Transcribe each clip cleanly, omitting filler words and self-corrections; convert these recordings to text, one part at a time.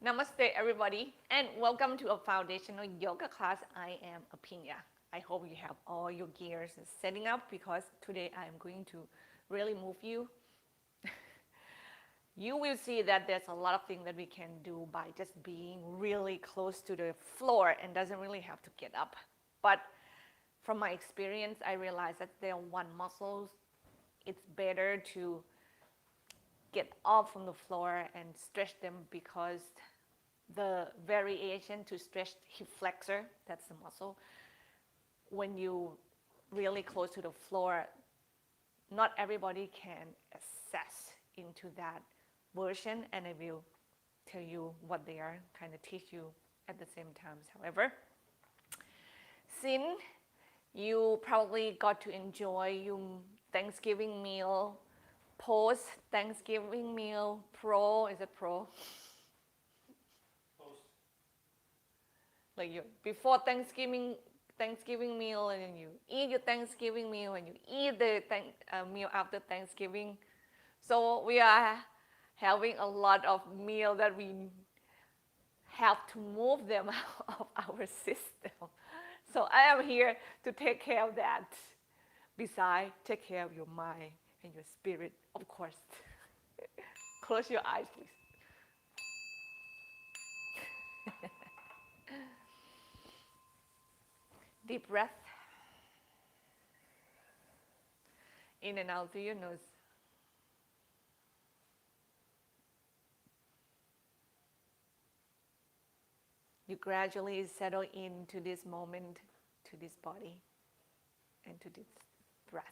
Namaste, everybody, and welcome to a foundational yoga class. I am Aphinya. I hope you have all your gears setting up because today I am going to really move you. You will see that there's a lot of things that we can do by just being really close to the floor and doesn't really have to get up. But from my experience, I realized that there are one muscles. It's better to get off from the floor and stretch them because the variation to stretch hip flexor, that's the muscle, when you really close to the floor, not everybody can access into that version, and I will tell you what they are, kind of teach you at the same time. However, since you probably got to enjoy your Thanksgiving meal, post Thanksgiving meal, is it pro? Like you before Thanksgiving meal, and then you eat your Thanksgiving meal, and you eat the meal after Thanksgiving. So we are having a lot of meal that we have to move them out of our system. So I am here to take care of that. Besides, take care of your mind and your spirit, of course. Close your eyes, please. Deep breath. In and out through your nose. You gradually settle into this moment, to this body, and to this breath.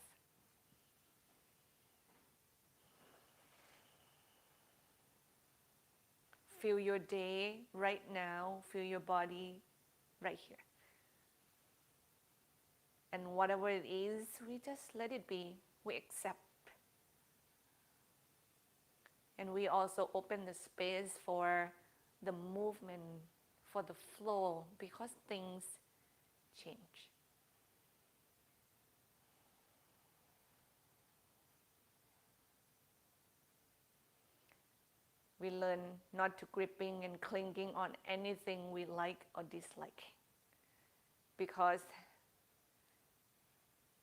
Feel your day right now, feel your body right here. And whatever it is, we just let it be. We accept. And we also open the space for the movement, for the flow, because things change. We learn not to gripping and clinging on anything we like or dislike, because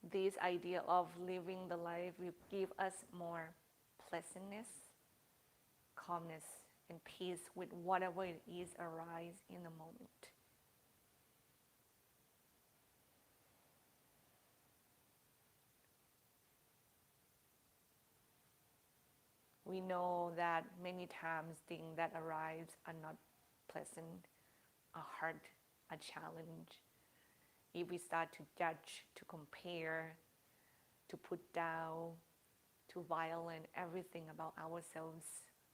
this idea of living the life will give us more pleasantness, calmness, and peace with whatever it is arise in the moment. We know that many times things that arise are not pleasant, are hard, a challenge. If we start to judge, to compare, to put down, to violate everything about ourselves,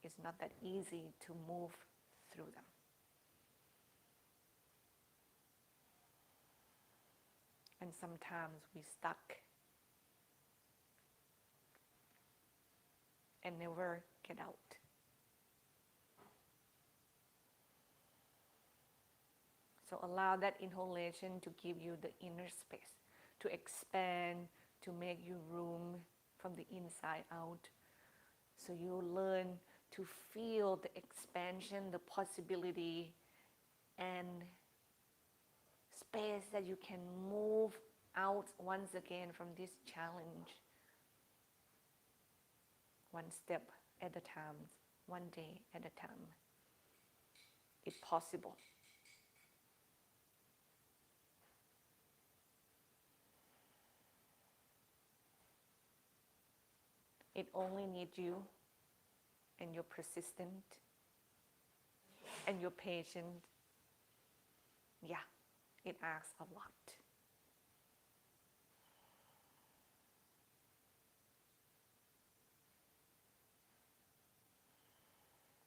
it's not that easy to move through them. And sometimes we stuck and never get out. So allow that inhalation to give you the inner space, to expand, to make you room from the inside out. So you learn to feel the expansion, the possibility, and space that you can move out once again from this challenge. One step at a time, one day at a time. It's possible. It only needs you and you're persistent and you're patient. Yeah, it asks a lot.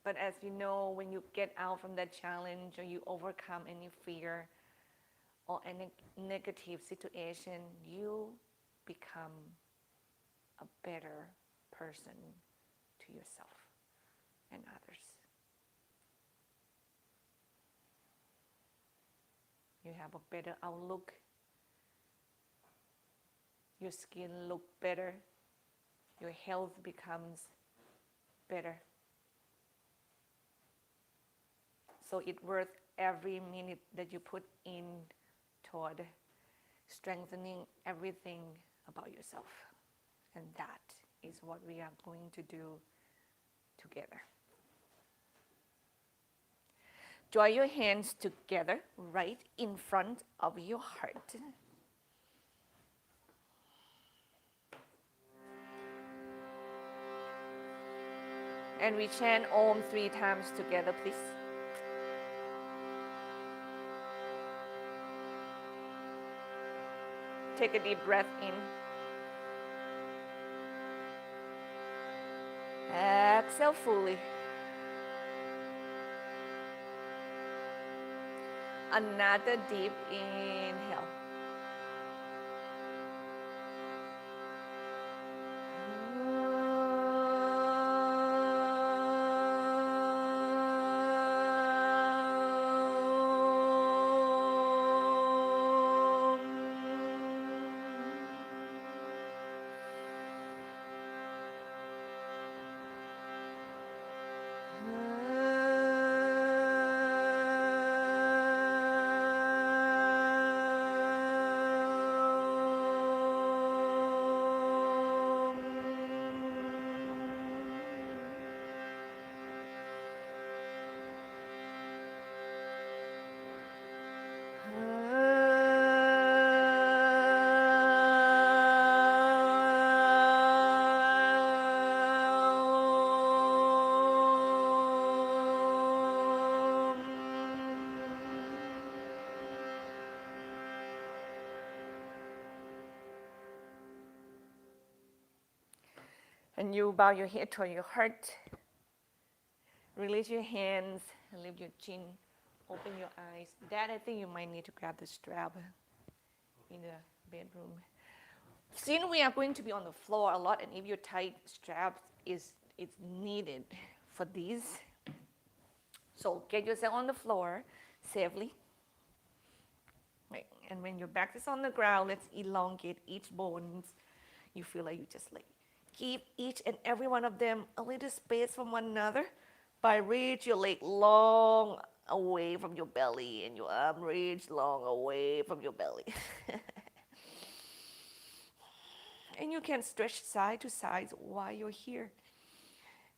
But as you know, when you get out from that challenge or you overcome any fear or any negative situation, you become a better person to yourself and others. You have a better outlook. Your skin looks better. Your health becomes better. So it's worth every minute that you put in toward strengthening everything about yourself. And that is what we are going to do together. Draw your hands together right in front of your heart. And we chant Om 3 times together, please. Take a deep breath in. Exhale fully. Another deep inhale. And you bow your head toward your heart. Release your hands and lift your chin. Open your eyes. Dad, I think you might need to grab the strap in the bedroom. Since we are going to be on the floor a lot, and if your tight strap is needed for these, so get yourself on the floor safely. Right. And when your back is on the ground, let's elongate each bones. You feel like you just like give each and every one of them a little space from one another by reach your leg long away from your belly and your arm reach long away from your belly. And you can stretch side to side while you're here.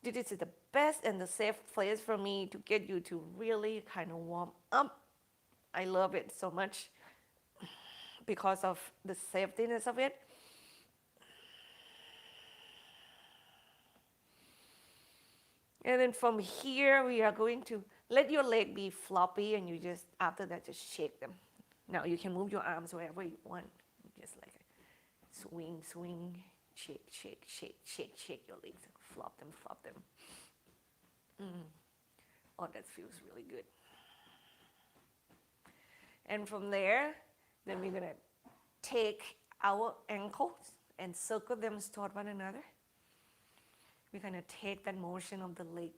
This is the best and the safe place for me to get you to really kind of warm up. I love it so much because of the safetyness of it. And then from here, we are going to let your leg be floppy, and you just, after that, just shake them. Now you can move your arms wherever you want. Just like swing, swing, shake, shake, shake, shake, shake your legs. Flop them, flop them. Oh, that feels really good. And from there, then we're gonna take our ankles and circle them toward one another. We're gonna take that motion of the leg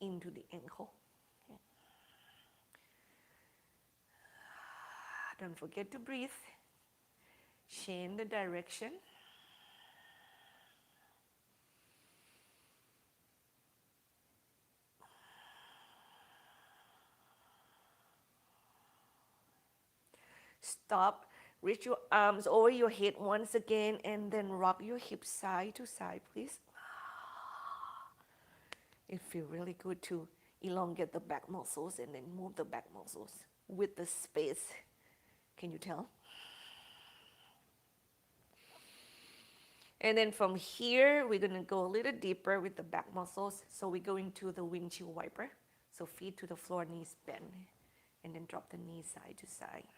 into the ankle. Okay. Don't forget to breathe. Change the direction. Stop. Reach your arms over your head once again, and then rock your hips side to side, please. It feels really good to elongate the back muscles and then move the back muscles with the space. Can you tell? And then from here, we're going to go a little deeper with the back muscles. So we go into the windshield wiper. So feet to the floor, knees bend, and then drop the knees side to side.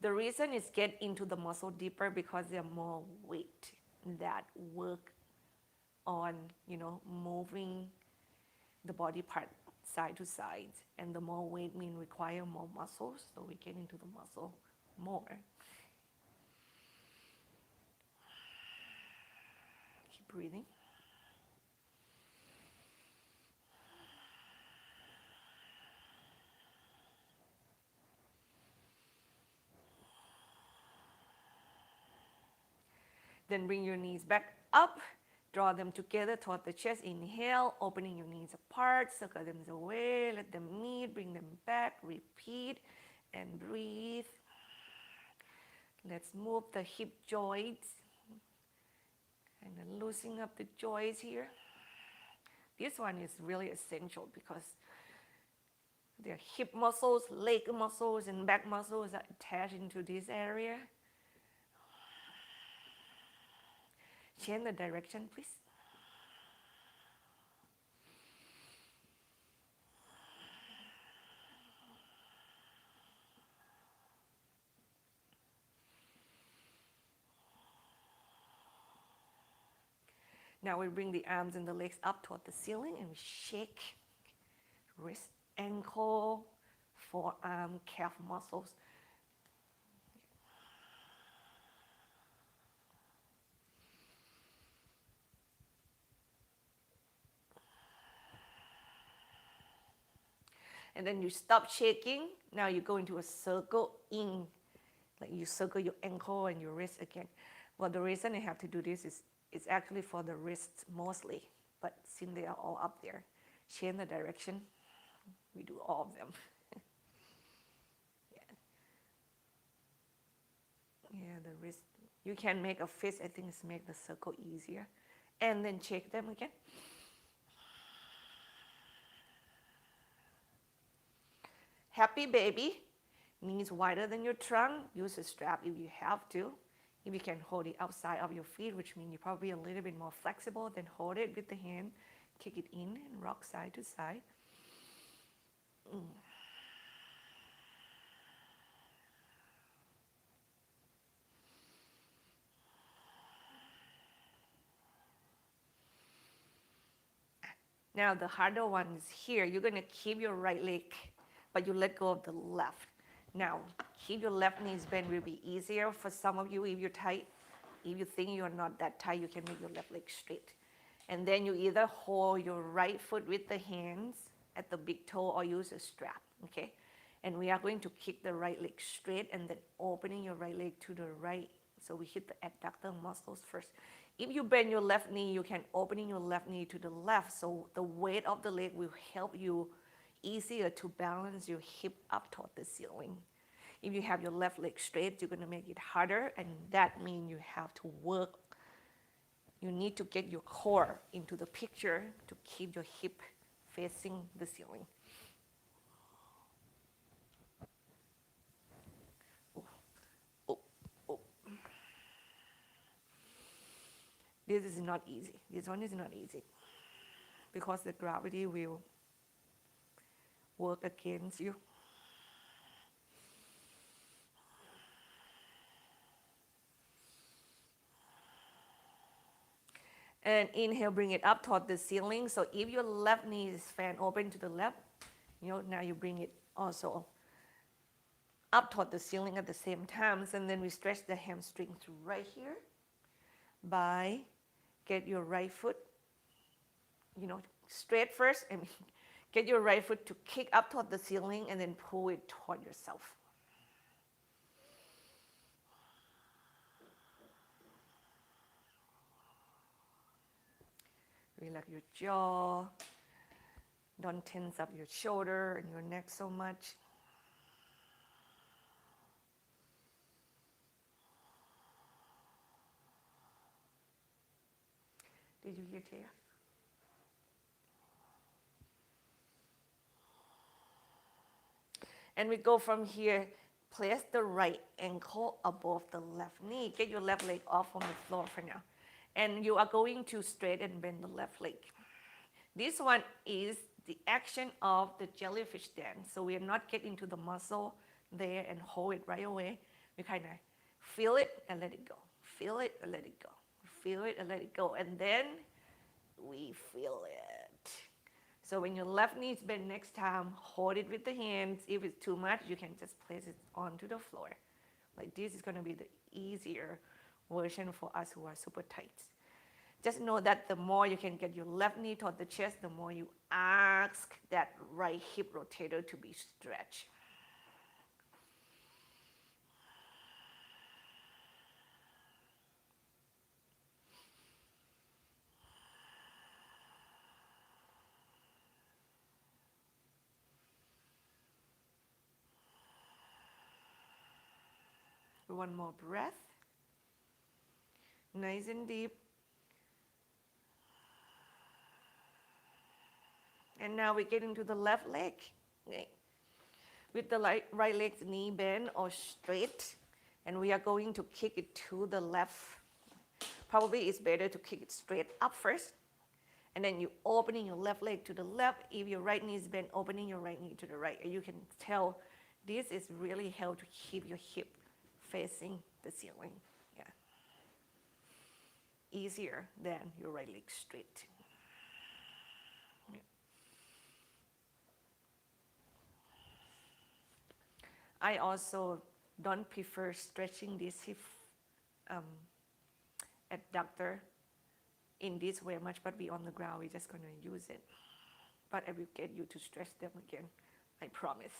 The reason is get into the muscle deeper because there are more weight that work on, moving the body part side to side. And the more weight means require more muscles, so we get into the muscle more. Keep breathing. Then bring your knees back up. Draw them together toward the chest. Inhale, opening your knees apart, circle them away, let them meet, bring them back, repeat, and breathe. Let's move the hip joints, and then loosening up the joints here. This one is really essential because their hip muscles, leg muscles, and back muscles are attached into this area. Change the direction, please. Now we bring the arms and the legs up toward the ceiling and we shake wrist, ankle, forearm, calf muscles. And then you stop shaking. Now you go into a circle in, like you circle your ankle and your wrist again. Well, the reason I have to do this is it's actually for the wrists mostly, but since they are all up there, change the direction. We do all of them. Yeah, the wrist. You can make a fist. I think it's make the circle easier. And then shake them again. Happy baby. Knees wider than your trunk. Use a strap if you have to. If you can hold it outside of your feet, which means you're probably a little bit more flexible, then hold it with the hand. Kick it in and rock side to side. Now the harder one is here. You're going to keep your right leg, but you let go of the left. Now, keep your left knees bent will be easier for some of you if you're tight. If you think you're not that tight, you can make your left leg straight. And then you either hold your right foot with the hands at the big toe or use a strap, okay? And we are going to kick the right leg straight and then opening your right leg to the right. So we hit the adductor muscles first. If you bend your left knee, you can opening your left knee to the left. So the weight of the leg will help you easier to balance your hip up toward the ceiling. If you have your left leg straight, you're going to make it harder, and that means you have to work. You need to get your core into the picture to keep your hip facing the ceiling. Oh, oh. This is not easy. This one is not easy because the gravity will work against you. And inhale, bring it up toward the ceiling. So if your left knee is fan open to the left, now you bring it also up toward the ceiling at the same time. And then we stretch the hamstring to right here by get your right foot, straight first, and get your right foot to kick up toward the ceiling and then pull it toward yourself. Relax your jaw. Don't tense up your shoulder and your neck so much. Did you hear Taya? And we go from here. Place the right ankle above the left knee. Get your left leg off from the floor for now. And you are going to straighten and bend the left leg. This one is the action of the jellyfish dance. So we are not getting to the muscle there and hold it right away. We kind of feel it and let it go. Feel it and let it go. Feel it and let it go. And then we feel it. So when your left knee is bent next time, hold it with the hands. If it's too much, you can just place it onto the floor. Like this is going to be the easier version for us who are super tight. Just know that the more you can get your left knee toward the chest, the more you ask that right hip rotator to be stretched. one more breath. Nice and deep. And now we get into the left leg. Okay. With the right leg's knee bent or straight. And we are going to kick it to the left. Probably it's better to kick it straight up first. And then you opening your left leg to the left. If your right knee is bent, opening your right knee to the right. And you can tell this is really help to keep your hip facing the ceiling. Yeah. Easier than your right leg straight. Yeah. I also don't prefer stretching this hip adductor in this way much, but be on the ground, we're just going to use it. But I will get you to stretch them again, I promise.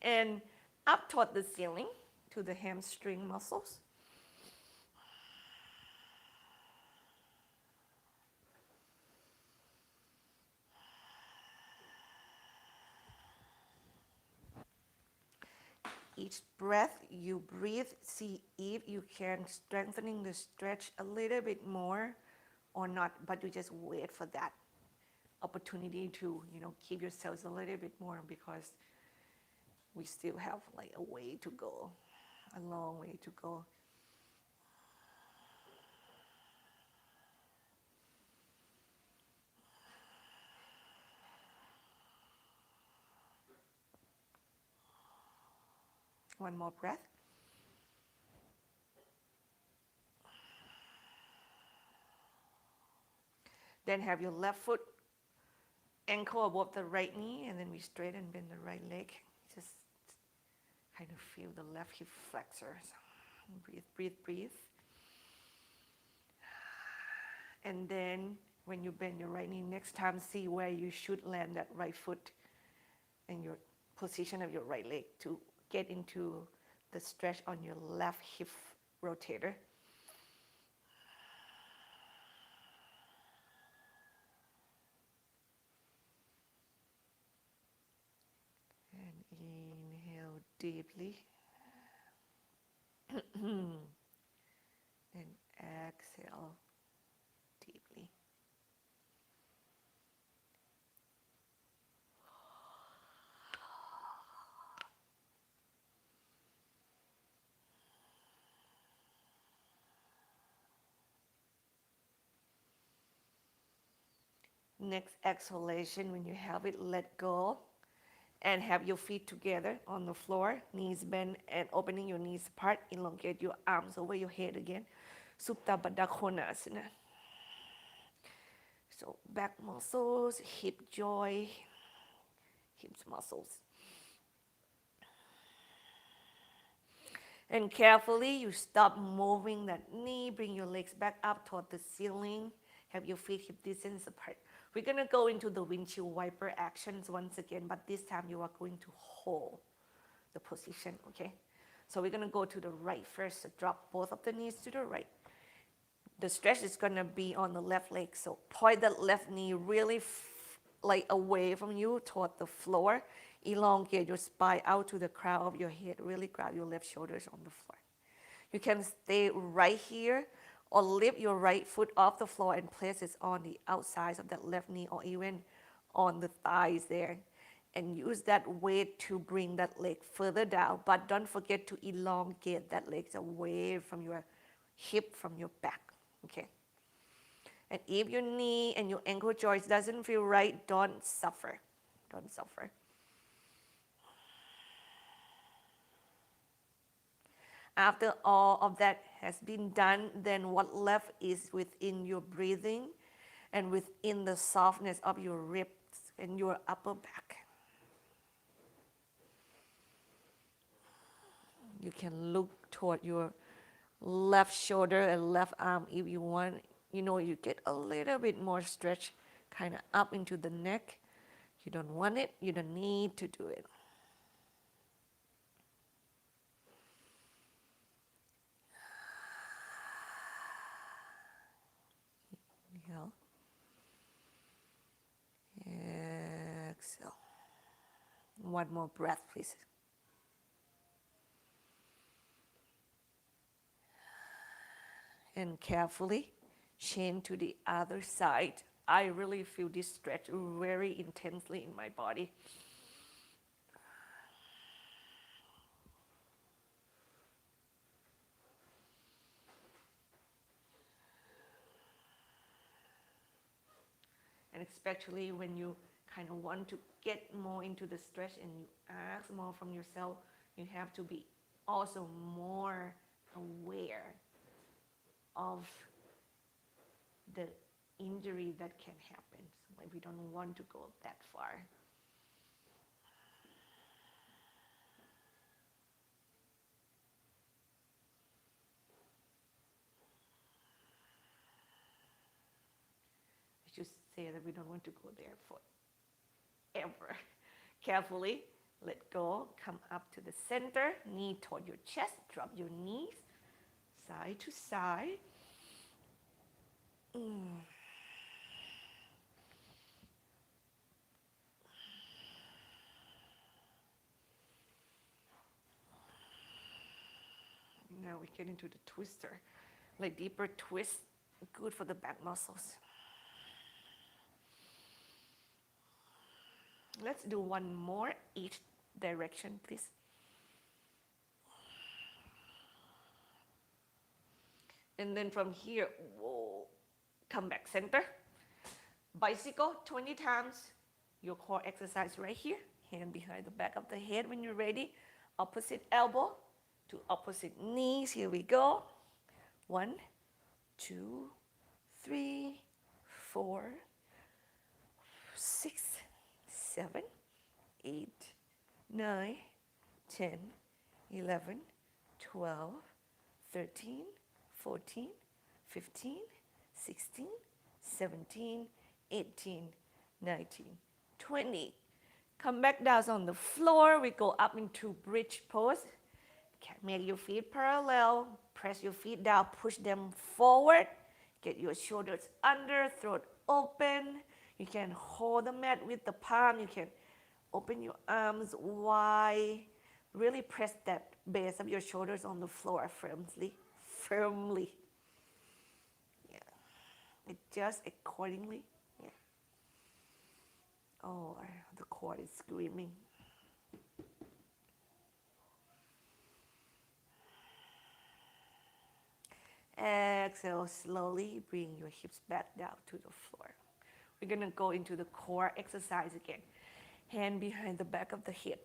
And up toward the ceiling to the hamstring muscles. Each breath you breathe, see if you can strengthening the stretch a little bit more or not, but you just wait for that opportunity to, keep yourselves a little bit more, because we still have like a way to go, a long way to go. One more breath. Then have your left foot ankle above the right knee, and then we straighten bend the right leg. Just kind of feel the left hip flexors. Breathe, breathe, breathe. And then when you bend your right knee, next time see where you should land that right foot and your position of your right leg to get into the stretch on your left hip rotator. And inhale deeply. And exhale deeply. Next exhalation, when you have it, let go and have your feet together on the floor, knees bent and opening your knees apart. Elongate your arms over your head again. Supta Baddha Konasana. So back muscles, hip joint, hips muscles. And carefully you stop moving that knee, bring your legs back up toward the ceiling, have your feet hip distance apart. We're going to go into the windshield wiper actions once again, but this time you are going to hold the position, okay? So we're going to go to the right first, so drop both of the knees to the right. The stretch is going to be on the left leg, so point that left knee really like away from you toward the floor. Elongate your spine out to the crown of your head. Really grab your left shoulders on the floor. You can stay right here or lift your right foot off the floor and place it on the outside of that left knee or even on the thighs there. And use that weight to bring that leg further down. But don't forget to elongate that leg away from your hip, from your back. Okay? And if your knee and your ankle joints doesn't feel right, don't suffer. Don't suffer. After all of that has been done, then what left is within your breathing and within the softness of your ribs and your upper back. You can look toward your left shoulder and left arm if you want. You get a little bit more stretch kind of up into the neck. You don't want it, you don't need to do it. Inhale. Exhale. One more breath, please. And carefully change to the other side. I really feel this stretch very intensely in my body. And especially when you kind of want to get more into the stretch and you ask more from yourself, you have to be also more aware of the injury that can happen. So like we don't want to go that far. I just say that we don't want to go there forever. Carefully let go, come up to the center, knee toward your chest, drop your knees, side to side. Now we get into the twister, like deeper twist, good for the back muscles. Let's do one more each direction, please. And then from here, whoa, come back center. Bicycle 20 times. Your core exercise right here. Hand behind the back of the head when you're ready. Opposite elbow to opposite knees. Here we go. 1, 2, 3, 4, 6, 7, 8, 9, 10, 11, 12, 13, 14, 15, 16, 17, 18, 19, 20. Come back down on the floor. We go up into bridge pose. Make your feet parallel. Press your feet down. Push them forward. Get your shoulders under. Throat open. You can hold the mat with the palm. You can open your arms wide. Really press that base of your shoulders on the floor firmly. Yeah. Adjust accordingly. Yeah. Oh, the core is screaming. Exhale slowly. Bring your hips back down to the floor. We're going to go into the core exercise again. Hand behind the back of the head.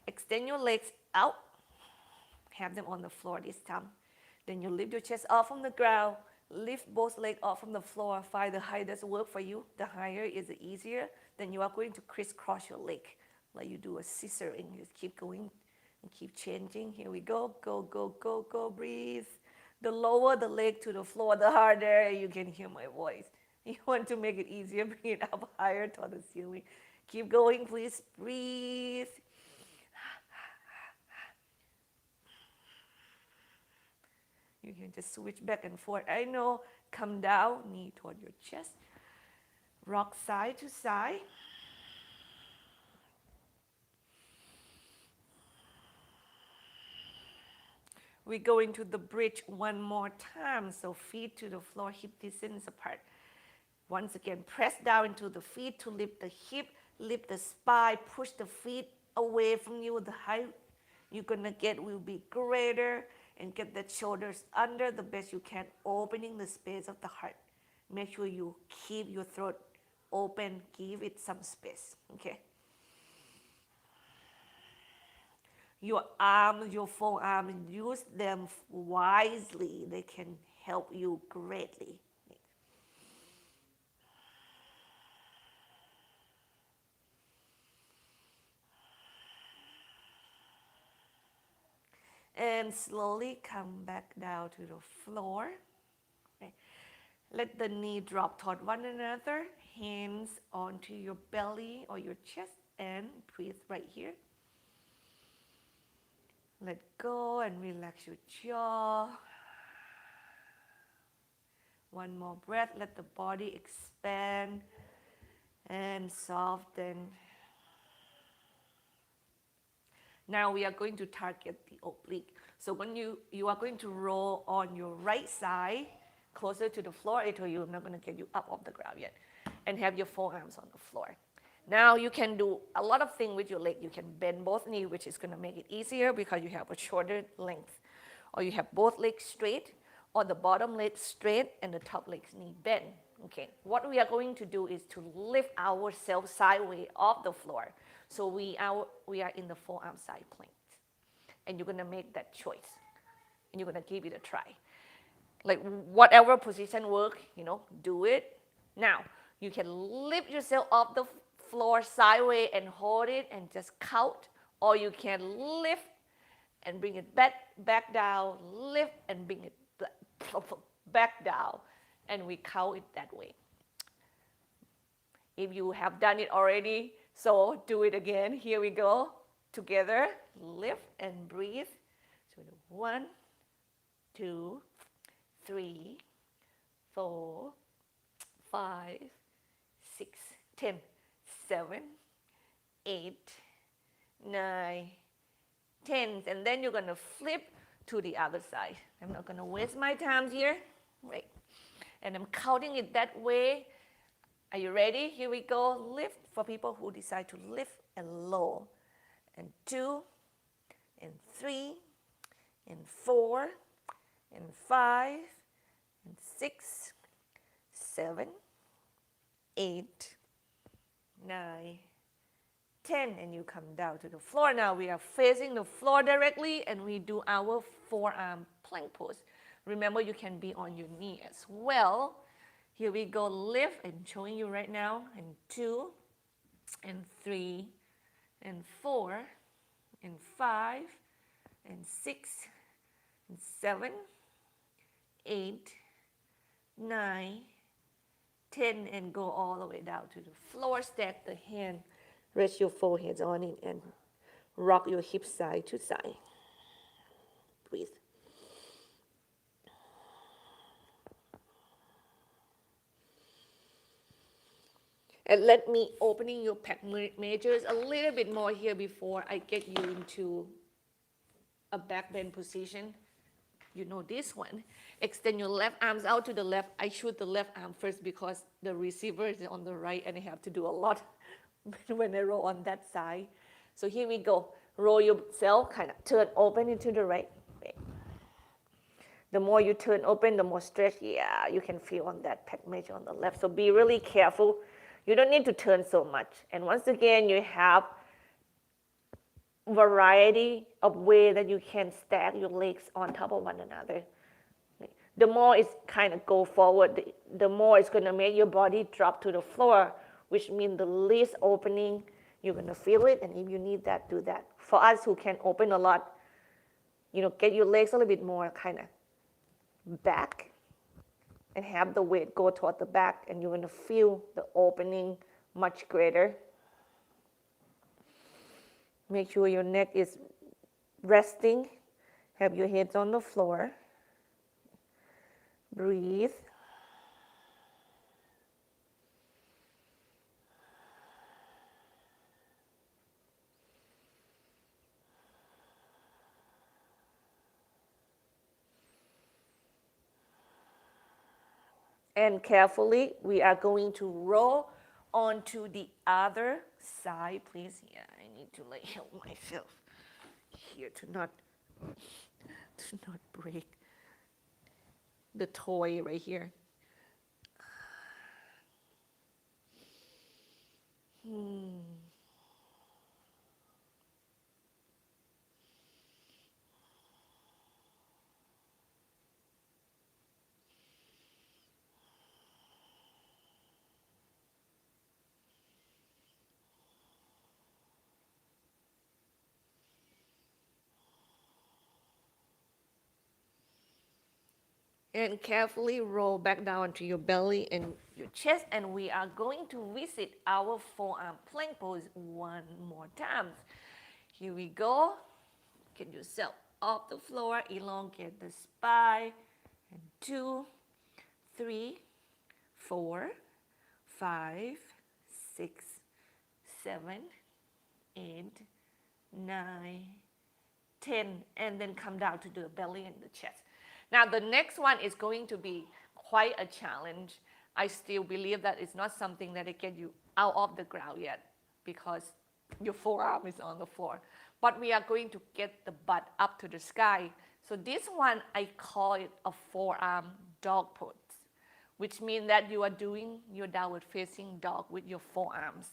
Extend your legs out. Have them on the floor this time. Then you lift your chest off from the ground. Lift both legs off from the floor. Find the height that works for you. The higher is the easier. Then you are going to crisscross your leg like you do a scissoring. Just keep going and keep changing. Here we go. Go, go, go, go. Breathe. The lower the leg to the floor, the harder you can hear my voice. You want to make it easier, bring it up higher toward the ceiling. Keep going, please. Breathe. You can just switch back and forth. I know. Come down, knee toward your chest. Rock side to side. We go into the bridge one more time. So feet to the floor, hip distance apart. Once again, press down into the feet to lift the hip, lift the spine, push the feet away from you. The height you're going to get will be greater, and get the shoulders under the best you can, opening the space of the heart. Make sure you keep your throat open, give it some space, okay? Your arms, your forearms, use them wisely. They can help you greatly. And slowly come back down to the floor. Okay. Let the knee drop toward one another. Hands onto your belly or your chest, and breathe right here. Let go and relax your jaw. One more breath. Let the body expand and soften. Now we are going to target the oblique. So when you are going to roll on your right side, closer to the floor. I told you I'm not going to get you up off the ground yet. And have your forearms on the floor. Now you can do a lot of things with your leg. You can bend both knees, which is going to make it easier because you have a shorter length. Or you have both legs straight, or the bottom leg straight and the top leg's knee bent. Okay, what we are going to do is to lift ourselves sideways off the floor. So we are in the forearm side plank. And you're going to make that choice. And you're going to give it a try. Like whatever position work, do it. Now, you can lift yourself off the floor sideways and hold it and just count. Or you can lift and bring it back down, lift and bring it back down. And we count it that way. If you have done it already, so do it again. Here we go. Together, lift and breathe. So 1, 2, 3, 4, 5, 6, 10, 7, 8, 9, 10. And then you're going to flip to the other side. I'm not going to waste my time here. Wait. And I'm counting it that way. Are you ready? Here we go. Lift for people who decide to lift and low. And 2, and 3, and 4, and 5, and 6, 7, 8, 9, 10. And you come down to the floor. Now we are facing the floor directly and we do our forearm plank pose. Remember, you can be on your knee as well. Here we go. Lift. I'm showing you right now. And 2, and 3, and 4, and 5, and 6, and 7, 8, 9, 10, and go all the way down to the floor. Stack the hand, rest your foreheads on it, and rock your hips side to side. Breathe. And let me opening your pec majors a little bit more here before I get you into a back bend position. You know this one. Extend your left arms out to the left. I shoot the left arm first because the receiver is on the right and I have to do a lot when I roll on that side. So here we go. Roll yourself, kind of turn open into the right. The more you turn open, the more stretch, you can feel on that pec major on the left. So be really careful. You don't need to turn so much. And once again, you have variety of ways that you can stack your legs on top of one another. The more it's kind of go forward, the more it's going to make your body drop to the floor, which means the least opening, you're going to feel it. And if you need that, do that. For us who can open a lot, get your legs a little bit more kind of back and have the weight go toward the back, and you're going to feel the opening much greater. Make sure your neck is resting. Have your heads on the floor. Breathe. And carefully, we are going to roll onto the other side. Please, I need to help myself here to not break the toy right here. And carefully roll back down to your belly and your chest. And we are going to visit our forearm plank pose one more time. Here we go. Get yourself off the floor. Elongate the spine. And 2, 3, 4, 5, 6, 7, 8, 9, 10, and then come down to the belly and the chest. Now the next one is going to be quite a challenge. I still believe that it's not something that will get you out of the ground yet because your forearm is on the floor. But we are going to get the butt up to the sky. So this one, I call it a forearm dog pose, which means that you are doing your downward facing dog with your forearms.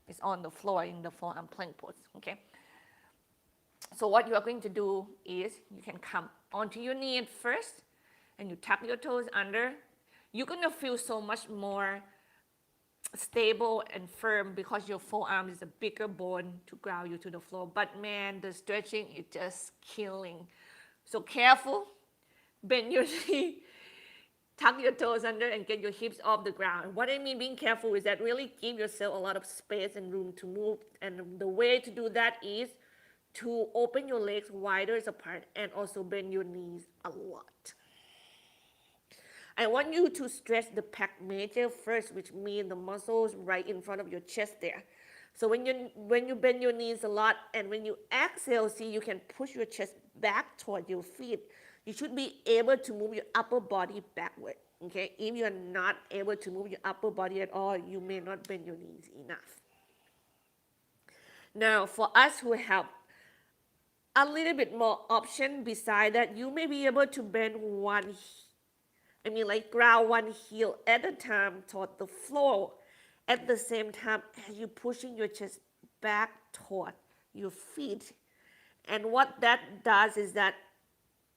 It's on the floor in the forearm plank pose, okay? So what you are going to do is you can come onto your knee at first and you tuck your toes under. You're going to feel so much more stable and firm because your forearm is a bigger bone to ground you to the floor. But man, the stretching is just killing. So careful, bend your knee, tuck your toes under and get your hips off the ground. What I mean being careful is that really give yourself a lot of space and room to move. And the way to do that is to open your legs wider apart and also bend your knees a lot. I want you to stretch the pec major first, which means the muscles right in front of your chest there. So when you bend your knees a lot and when you exhale, see, you can push your chest back toward your feet. You should be able to move your upper body backward, okay? If you are not able to move your upper body at all, you may not bend your knees enough. Now, for us who have a little bit more option beside that, you may be able to bend ground one heel at a time toward the floor at the same time as you're pushing your chest back toward your feet. And what that does is that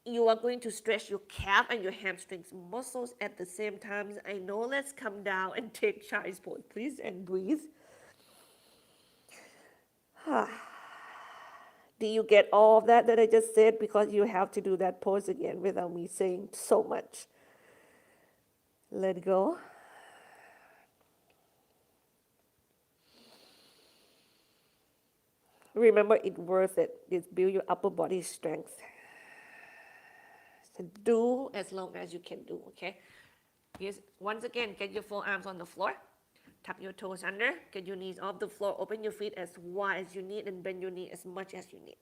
you are going to stretch your calf and your hamstrings muscles at the same time. I know, let's come down and take child's pose, please, and breathe. Do you get all of that I just said? Because you have to do that pose again without me saying so much. Let go. Remember, it's worth it. It's build your upper body strength. So do as long as you can do, okay? Yes, once again, get your forearms on the floor. Tuck your toes under. Get your knees off the floor. Open your feet as wide as you need and bend your knee as much as you need.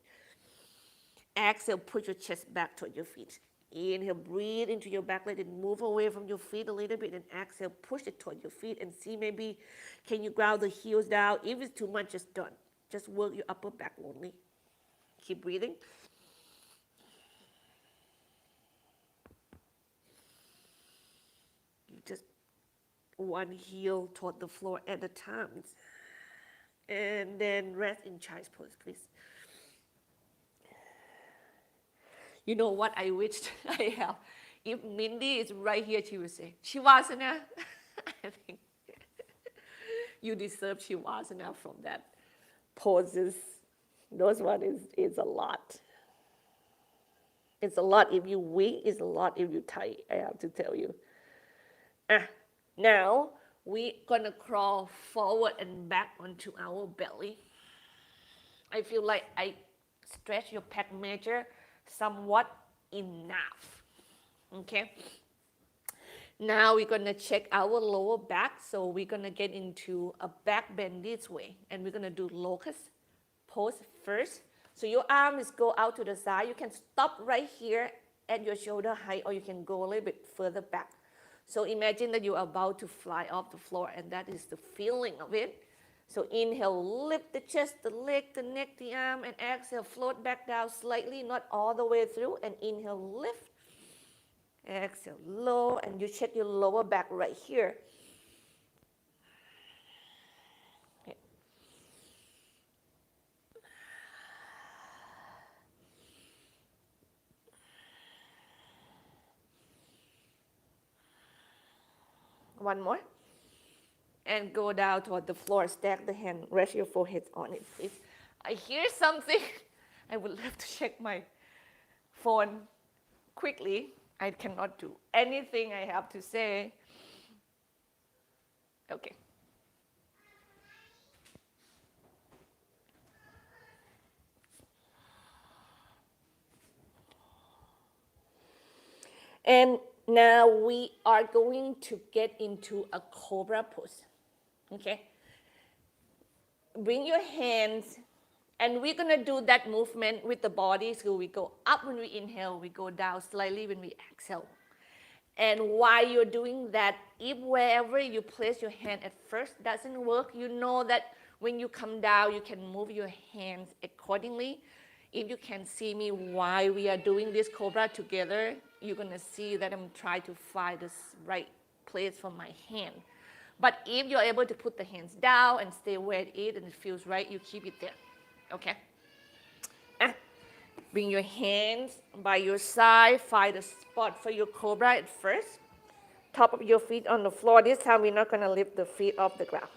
Exhale, put your chest back toward your feet. Inhale, breathe into your back leg and move away from your feet a little bit. And exhale, push it toward your feet and see maybe can you ground the heels down. If it's too much, just don't. Just work your upper back only. Keep breathing. Just one heel toward the floor at a time. And then rest in child's pose, please. You know what I wished I have? If Mindy is right here, she would say, Shivasana. I think you deserve Shivasana from that poses. Those one is a lot. It's a lot if you weak, it's a lot if you tight, I have to tell you. Now, we're gonna crawl forward and back onto our belly. I feel like I stretch your pec major somewhat enough, okay? Now we're gonna check our lower back, so we're gonna get into a back bend this way, and we're gonna do locust pose first. So your arms go out to the side. You can stop right here at your shoulder height, or you can go a little bit further back. So imagine that you're about to fly off the floor, and that is the feeling of it. So inhale, lift the chest, the leg, the neck, the arm, and exhale, float back down slightly, not all the way through, and inhale, lift. Exhale, low, and you check your lower back right here. Okay. One more. And go down toward the floor. Stack the hand. Rest your forehead on it, please. I hear something. I would love to check my phone quickly. I cannot do anything I have to say. Okay. And now we are going to get into a Cobra Pose. Okay? Bring your hands And we're going to do that movement with the body. So we go up when we inhale, we go down slightly when we exhale. And while you're doing that, if wherever you place your hand at first doesn't work, you know that when you come down, you can move your hands accordingly. If you can see me while we are doing this Cobra together, you're going to see that I'm trying to find the right place for my hand. But if you're able to put the hands down and stay where it is and it feels right, you keep it there. Okay? Bring your hands by your side. Find a spot for your Cobra at first. Top of your feet on the floor. This time we're not going to lift the feet off the ground.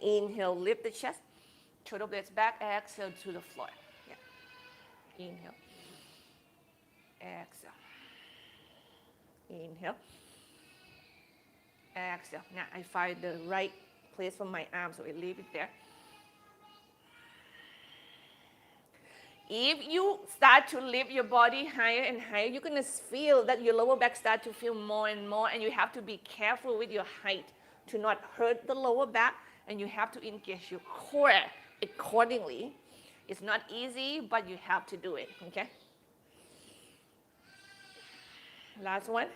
Inhale, lift the chest. Shoulder blades back. Exhale to the floor. Yeah. Inhale. Exhale. Inhale. Exhale. Now I find the right place for my arm, so I leave it there. If you start to lift your body higher and higher, you're going to feel that your lower back start to feel more and more, and you have to be careful with your height to not hurt the lower back, and you have to engage your core accordingly. It's not easy, but you have to do it, okay? Last one.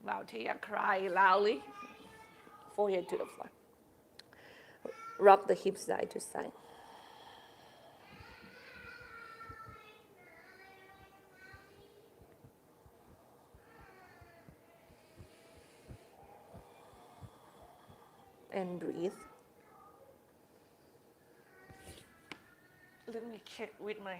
Bow to your cry loudly. Forehead to the floor. Rock the hips side to side. And breathe. Let me check with my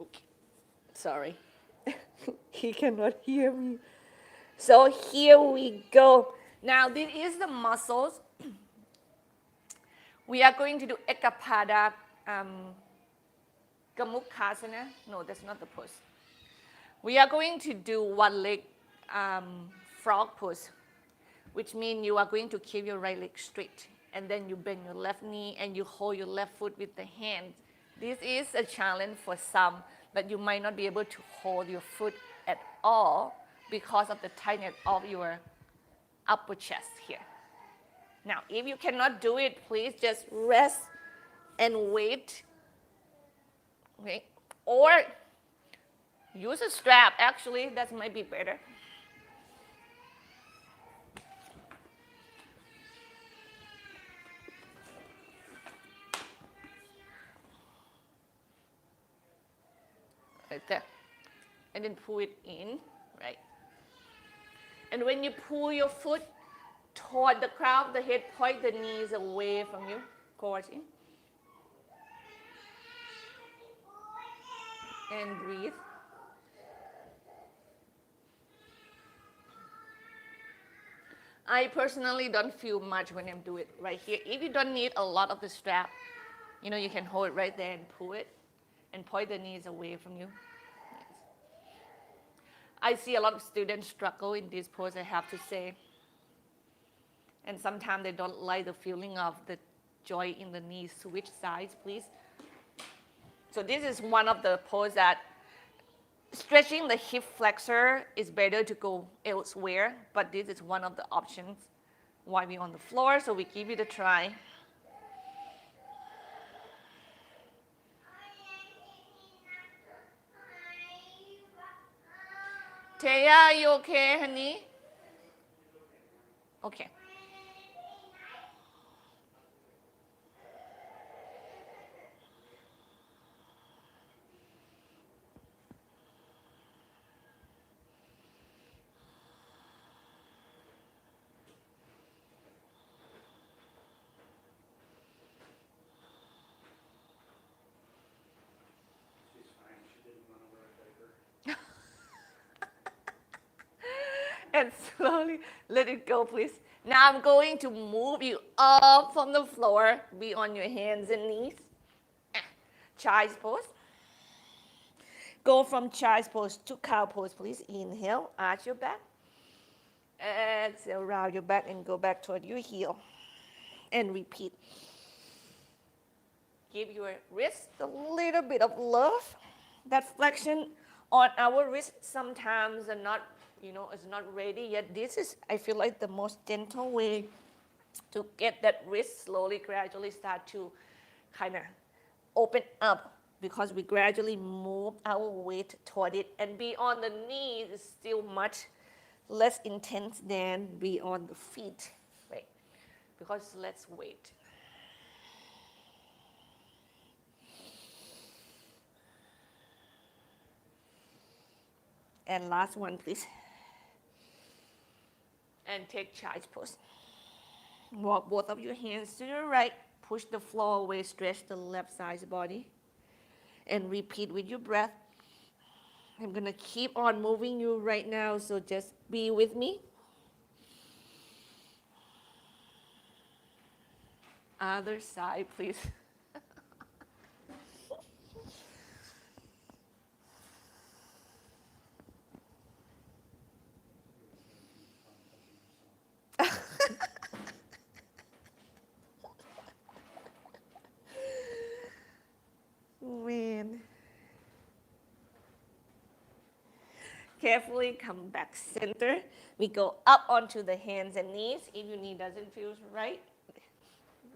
okay. Sorry. He cannot hear me. So here we go. Now this is the muscles. We are going to do Ekapada Gamukhasana. No, that's not the pose. We are going to do one leg frog pose, which means you are going to keep your right leg straight. And then you bend your left knee and you hold your left foot with the hand. This is a challenge for some that you might not be able to hold your foot at all because of the tightness of your upper chest here. Now, if you cannot do it, please just rest and wait. Okay? Or use a strap. Actually, that might be better. Right there. And then pull it in, right? And when you pull your foot toward the crown of the head, point the knees away from you. Towards in. And breathe. I personally don't feel much when I'm doing it right here. If you don't need a lot of the strap, you can hold it right there and pull it and point the knees away from you. Yes. I see a lot of students struggle in this pose, I have to say. And sometimes they don't like the feeling of the joint in the knees. Switch sides, please. So this is one of the poses that stretching the hip flexor is better to go elsewhere, but this is one of the options while we're on the floor, so we give it a try. Taya, are you okay, honey? Okay. And slowly let it go, please. Now I'm going to move you up from the floor. Be on your hands and knees. Child's pose. Go from child's pose to cow pose, please. Inhale, arch your back. Exhale, round your back and go back toward your heel. And repeat. Give your wrist a little bit of love. That flexion on our wrist sometimes are not, is not ready yet. This is, I feel like, the most gentle way to get that wrist slowly, gradually start to kind of open up, because we gradually move our weight toward it. And be on the knees is still much less intense than be on the feet, right? Because less weight. And last one, please. And take child's pose. Walk both of your hands to the right. Push the floor away. Stretch the left side's body. And repeat with your breath. I'm going to keep on moving you right now, so just be with me. Other side, please. Man. Carefully come back center. We go up onto the hands and knees. If your knee doesn't feel right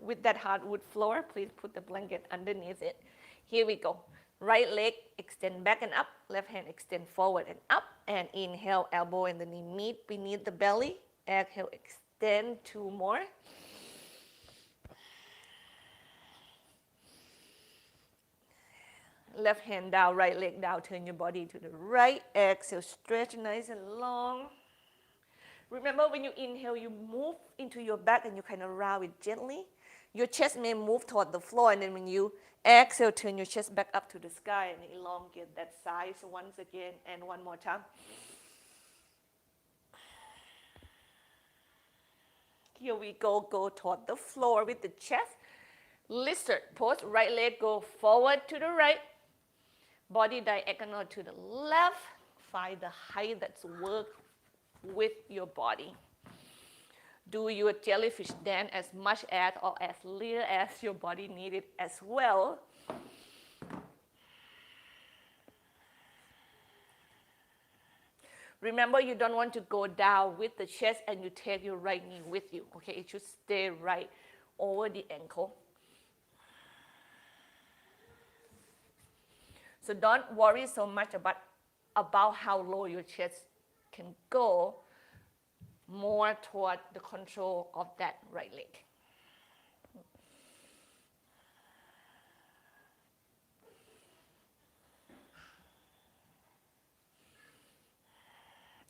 with that hardwood floor, please put the blanket underneath it. Here we go. Right leg extend back and up. Left hand extend forward and up. And inhale, elbow and the knee meet beneath the belly. Exhale, extend 2 more. Left hand down, right leg down, turn your body to the right. Exhale, stretch nice and long. Remember, when you inhale, you move into your back and you kind of round it gently. Your chest may move toward the floor, and then when you exhale, turn your chest back up to the sky and elongate that size once again, and one more time. Here we go toward the floor with the chest. Lizard pose, right leg go forward to the right. Body diagonal to the left. Find the height that's work with your body. Do your jellyfish dance as much as or as little as your body needed as well. Remember, you don't want to go down with the chest and you take your right knee with you. Okay, it should stay right over the ankle. So don't worry so much about how low your chest can go, more toward the control of that right leg.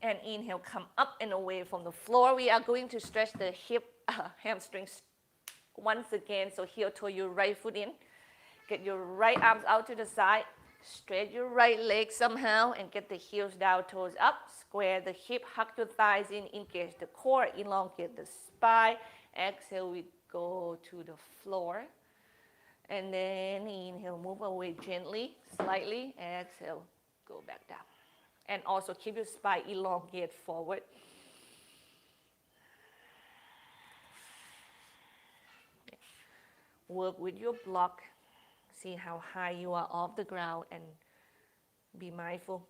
And inhale, come up and away from the floor. We are going to stretch the hamstrings once again. So heel toe your right foot in. Get your right arms out to the side. Stretch your right leg somehow and get the heels down, toes up. Square the hip, hug your thighs in, engage the core, elongate the spine. Exhale, we go to the floor. And then inhale, move away gently, slightly. Exhale, go back down. And also keep your spine elongate forward. Work with your block. See how high you are off the ground and be mindful.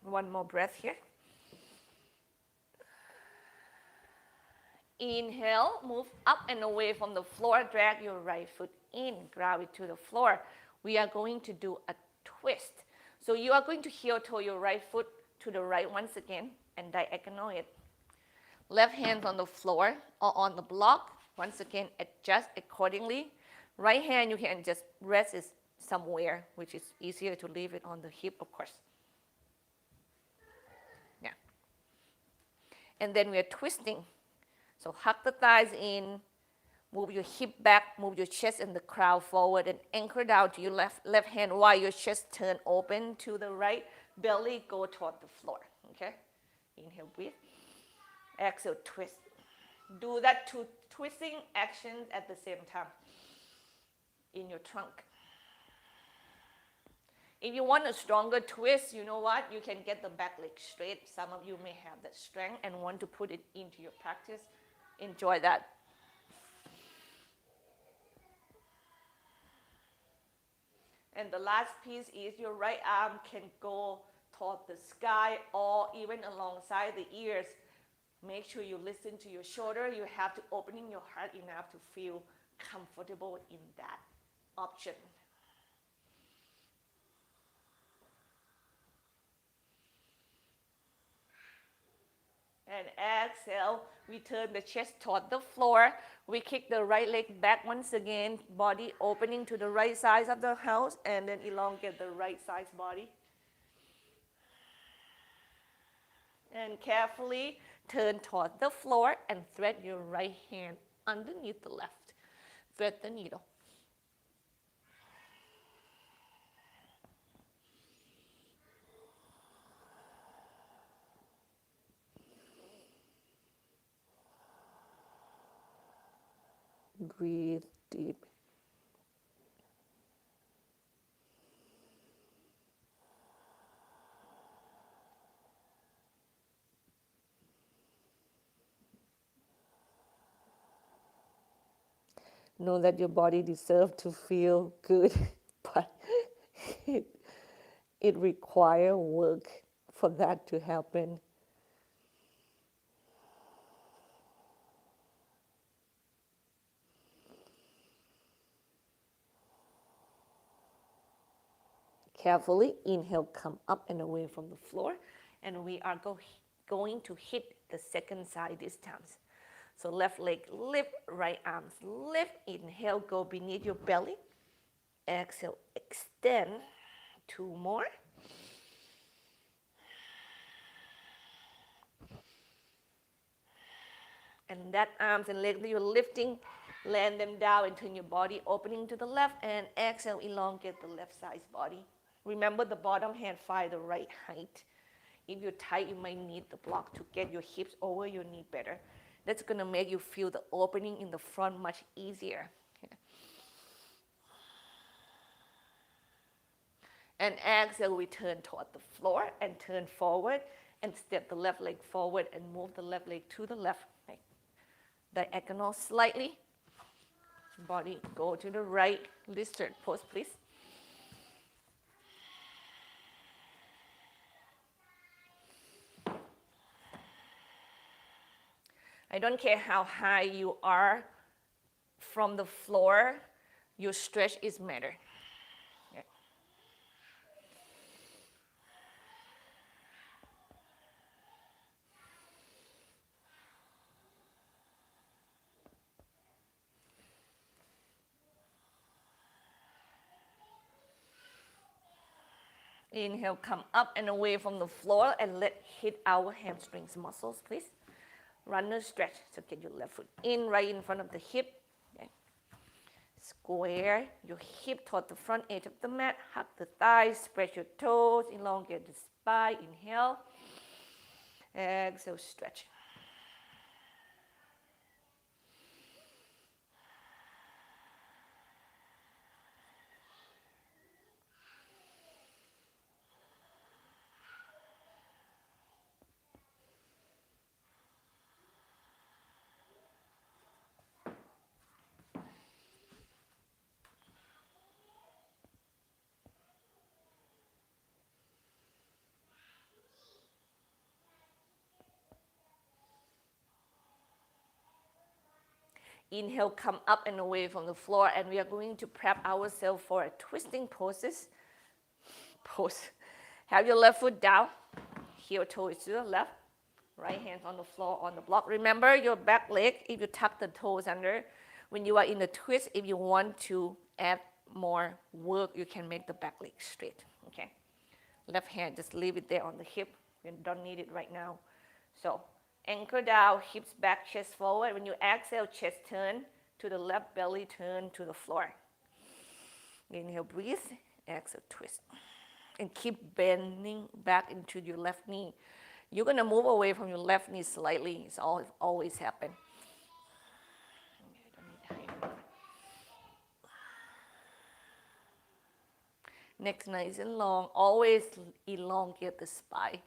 One more breath here. Inhale, move up and away from the floor. Drag your right foot in, grab it to the floor. We are going to do a twist. So you are going to heel toe your right foot to the right once again and diagonal it. Left hand on the floor or on the block. Once again, adjust accordingly. Right hand, you can just rest it somewhere, which is easier to leave it on the hip, of course. Yeah. And then we are twisting. So hug the thighs in, move your hip back, move your chest and the crown forward, and anchor down to your left hand while your chest turn open to the right. Belly go toward the floor, okay? Inhale, breathe. Exhale, twist. Do that 2 twisting actions at the same time in your trunk. If you want a stronger twist, you know what? You can get the back leg straight. Some of you may have that strength and want to put it into your practice. Enjoy that. And the last piece is your right arm can go toward the sky or even alongside the ears. Make sure you listen to your shoulder. You have to opening your heart enough to feel comfortable in that option. And exhale, we turn the chest toward the floor. We kick the right leg back once again, body opening to the right side of the house, and then elongate the right side body. And carefully turn toward the floor and thread your right hand underneath the left. Thread the needle. Breathe deep. Know that your body deserves to feel good, but it requires work for that to happen. Carefully, inhale, come up and away from the floor, and we are going to hit the second side this time. So left leg lift, right arms lift, inhale, go beneath your belly, exhale, extend, 2 more. And that arms and legs that you're lifting, land them down and turn your body opening to the left, and exhale, elongate the left side body. Remember the bottom hand find the right height. If you're tight, you might need the block to get your hips over your knee better. That's going to make you feel the opening in the front much easier. And exhale, we turn toward the floor and turn forward and step the left leg forward and move the left leg to the left. Diagonal slightly. Body go to the right. Lizard pose, please. I don't care how high you are from the floor, your stretch is matter. Yeah. Inhale, come up and away from the floor and let hit our hamstrings muscles, please. Runner stretch. So get your left foot in, right in front of the hip. Okay. Square your hip toward the front edge of the mat. Hug the thighs, spread your toes, elongate the spine. Inhale. Exhale, stretch. Inhale, come up and away from the floor, and we are going to prep ourselves for a twisting pose. Have your left foot down, heel toe is to the left, right hand on the floor on the block. Remember your back leg, if you tuck the toes under, when you are in the twist, if you want to add more work, you can make the back leg straight, okay? Left hand, just leave it there on the hip. You don't need it right now. So anchor down, hips back, chest forward. When you exhale, chest turn to the left, belly turn to the floor. Inhale, breathe. Exhale, twist. And keep bending back into your left knee. You're going to move away from your left knee slightly. It's always happen. Neck nice and long. Always elongate the spine.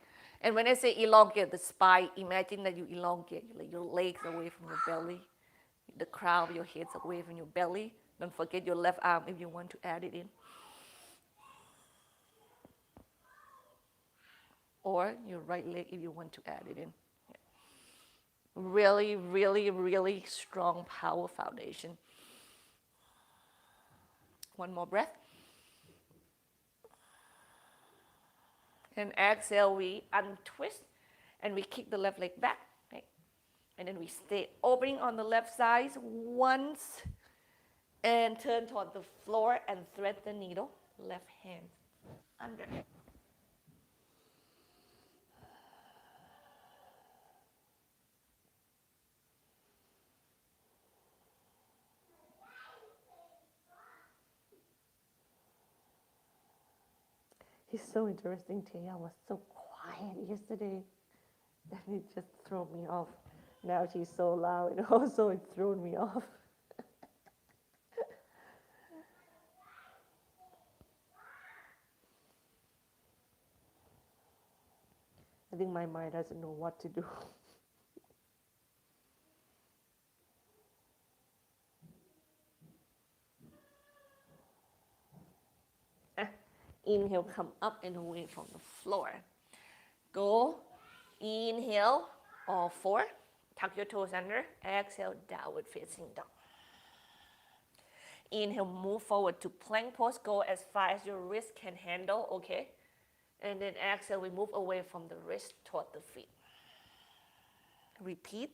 And when I say elongate the spine, imagine that you elongate your legs away from your belly, the crown of your head's away from your belly. Don't forget your left arm if you want to add it in. Or your right leg if you want to add it in. Really, really, really strong power foundation. One more breath. And exhale, we untwist and we kick the left leg back. Okay? And then we stay opening on the left side once and turn toward the floor and thread the needle. Left hand under. It's so interesting, Tia was so quiet yesterday that it just threw me off. Now she's so loud and also it threw me off. I think my mind doesn't know what to do. Inhale, come up and away from the floor. Go, inhale, all four. Tuck your toes under. Exhale, downward facing dog. Inhale, move forward to plank pose. Go as far as your wrist can handle, okay? And then exhale, we move away from the wrist toward the feet. Repeat.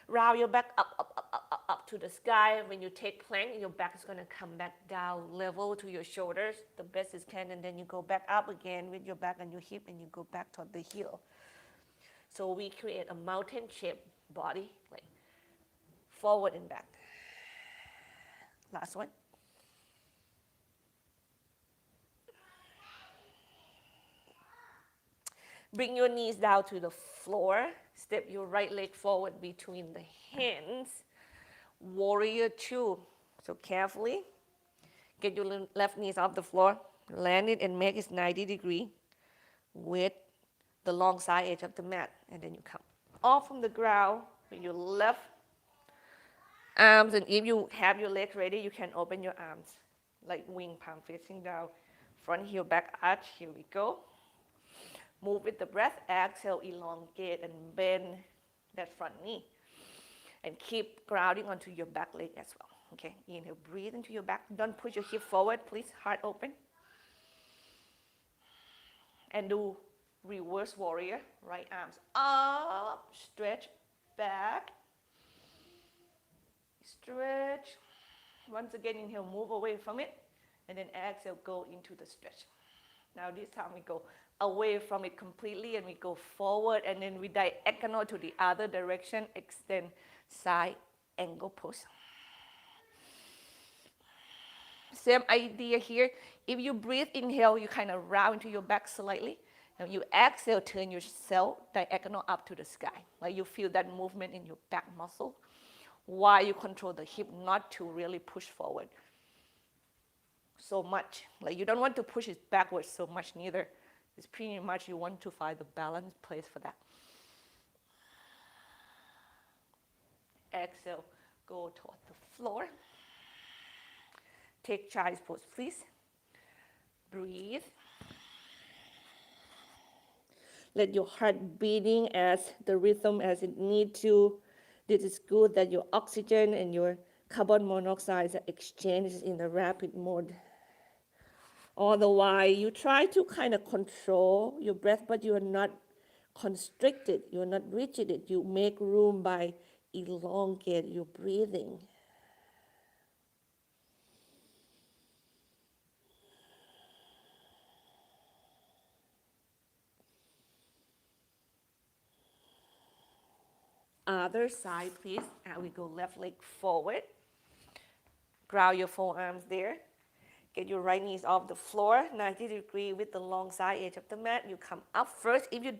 Round your back up to the sky. When you take plank, your back is going to come back down level to your shoulders the best it can, and then you go back up again with your back and your hip, and you go back toward the heel. So we create a mountain-shaped body, like forward and back. Last one. Bring your knees down to the floor. Step your right leg forward between the hands. Warrior two. So carefully, get your left knees off the floor. Land it and make it 90 degrees with the long side edge of the mat. And then you come off from the ground with your left arms. And if you have your legs ready, you can open your arms like wing, palm facing down. Front heel, back arch. Here we go. Move with the breath. Exhale, elongate and bend that front knee. And keep grounding onto your back leg as well. Okay, inhale, breathe into your back. Don't push your hip forward, please. Heart open. And do reverse warrior. Right arms up, stretch, back. Stretch. Once again, inhale, move away from it. And then exhale, go into the stretch. Now this time we go away from it completely and we go forward, and then we diagonal to the other direction, extend side angle pose. Same idea here. If you breathe, inhale, you kind of round into your back slightly. And you exhale, turn yourself diagonal up to the sky. Like you feel that movement in your back muscle while you control the hip not to really push forward so much. Like you don't want to push it backwards so much neither. It's pretty much you want to find the balanced place for that. Exhale, go toward the floor. Take child's pose, please. Breathe. Let your heart beating as the rhythm as it needs to. This is good that your oxygen and your carbon monoxide are exchanged in a rapid mode. All the while, you try to kind of control your breath, but you are not constricted. You are not rigid. You make room by elongate your breathing. Other side, please. And we go left leg forward. Ground your forearms there. Get your right knees off the floor, 90 degrees with the long side edge of the mat. You come up first. If you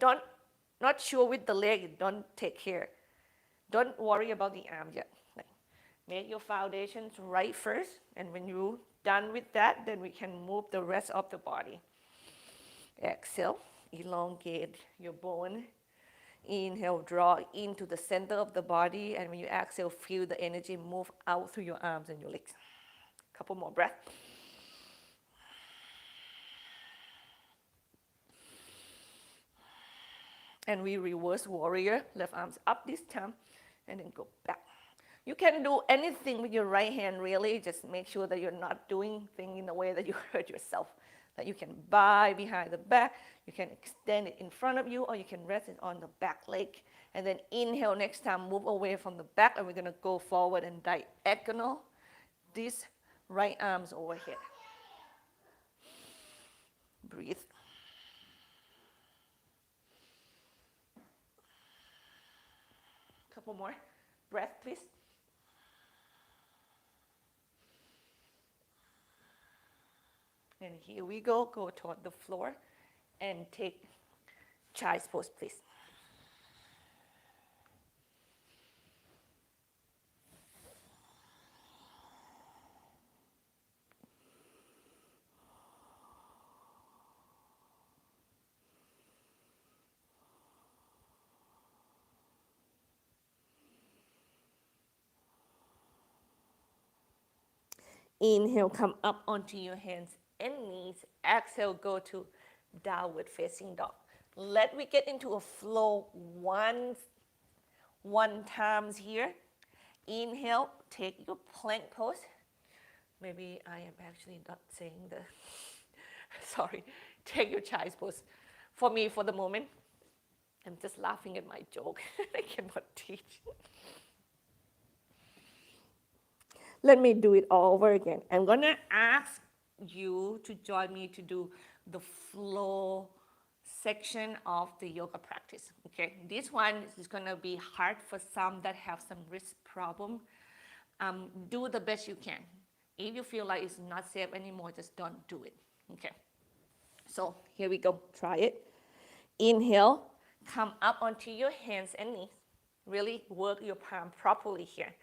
not sure with the leg, don't take care. Don't worry about the arm yet. Make your foundations right first, and when you're done with that, then we can move the rest of the body. Exhale, elongate your bone. Inhale, draw into the center of the body, and when you exhale, feel the energy move out through your arms and your legs. Couple more breaths. And we reverse warrior, left arms up this time, and then go back. You can do anything with your right hand, really. Just make sure that you're not doing things in a way that you hurt yourself. That you can bow behind the back, you can extend it in front of you, or you can rest it on the back leg. And then inhale next time, move away from the back, and we're gonna go forward and diagonal these right arms over here. Breathe. Couple more breath, please. And here we go toward the floor and take child's pose, please. Inhale, come up onto your hands and knees. Exhale, go to downward facing dog. Let me get into a flow one times here. Inhale, take your plank pose. Maybe I am actually not saying the, sorry, take your child's pose. For me, for the moment, I'm just laughing at my joke. I cannot teach. Let me do it all over again. I'm gonna ask you to join me to do the flow section of the yoga practice, okay? This one is gonna be hard for some that have some wrist problem. Do the best you can. If you feel like it's not safe anymore, just don't do it, okay? So here we go, try it. Inhale, come up onto your hands and knees. Really work your palm properly here.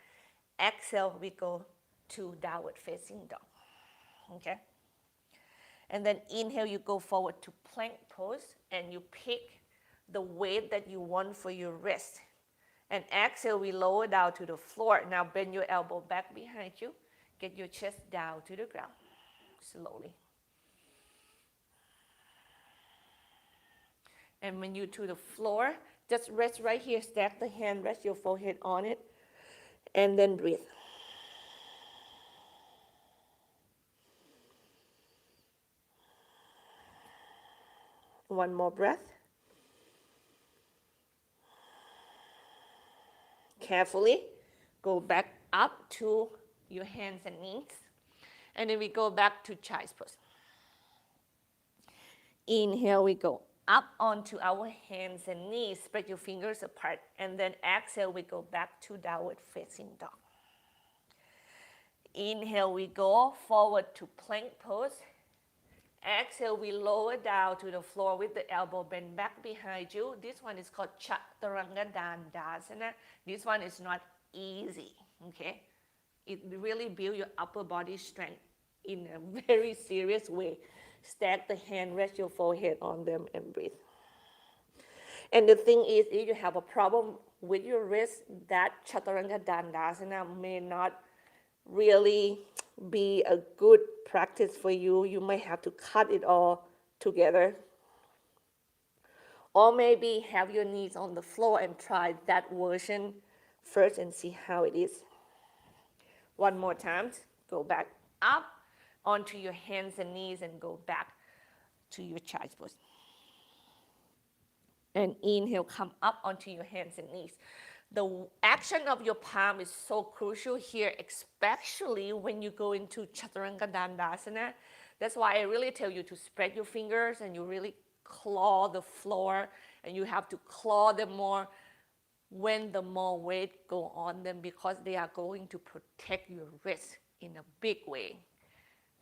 Exhale, we go to downward facing dog, okay? And then inhale, you go forward to plank pose, and you pick the weight that you want for your wrist. And exhale, we lower down to the floor. Now bend your elbow back behind you. Get your chest down to the ground, slowly. And when you're to the floor, just rest right here, stack the hand, rest your forehead on it, and then breathe. One more breath. Carefully go back up to your hands and knees, and then we go back to child's pose. Inhale, we go up onto our hands and knees, spread your fingers apart, and then exhale, we go back to downward facing dog. Inhale, we go forward to plank pose. Exhale, we lower down to the floor with the elbow bent back behind you. This one is called Chaturanga Dandasana. This one is not easy, okay? It really builds your upper body strength in a very serious way. Stack the hand, rest your forehead on them, and breathe. And the thing is, if you have a problem with your wrist, that Chaturanga Dandasana may not really be a good practice for you. You might have to cut it all together. Or maybe have your knees on the floor and try that version first and see how it is. One more time. Go back up onto your hands and knees and go back to your child's pose. And inhale, come up onto your hands and knees. The action of your palm is so crucial here, especially when you go into Chaturanga Dandasana. That's why I really tell you to spread your fingers and you really claw the floor, and you have to claw them more when the more weight go on them, because they are going to protect your wrist in a big way,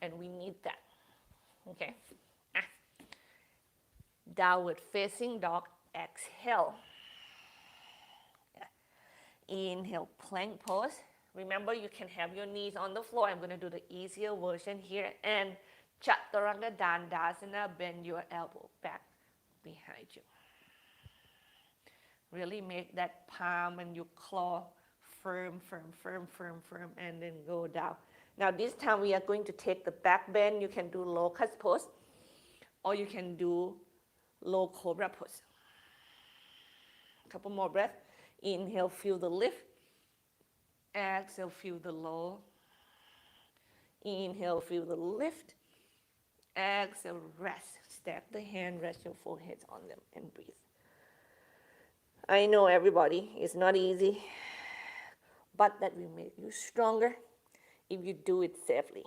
and we need that, okay? Downward facing dog, exhale. Inhale, plank pose. Remember, you can have your knees on the floor. I'm going to do the easier version here. And Chaturanga Dandasana, bend your elbow back behind you. Really make that palm and your claw firm, firm, firm, firm, firm, and then go down. Now this time we are going to take the back bend. You can do locust pose, or you can do low cobra pose. A couple more breaths. Inhale, feel the lift. Exhale, feel the low. Inhale, feel the lift. Exhale, rest. Stack the hand, rest your foreheads on them, and breathe. I know everybody, it's not easy, but that will make you stronger if you do it safely.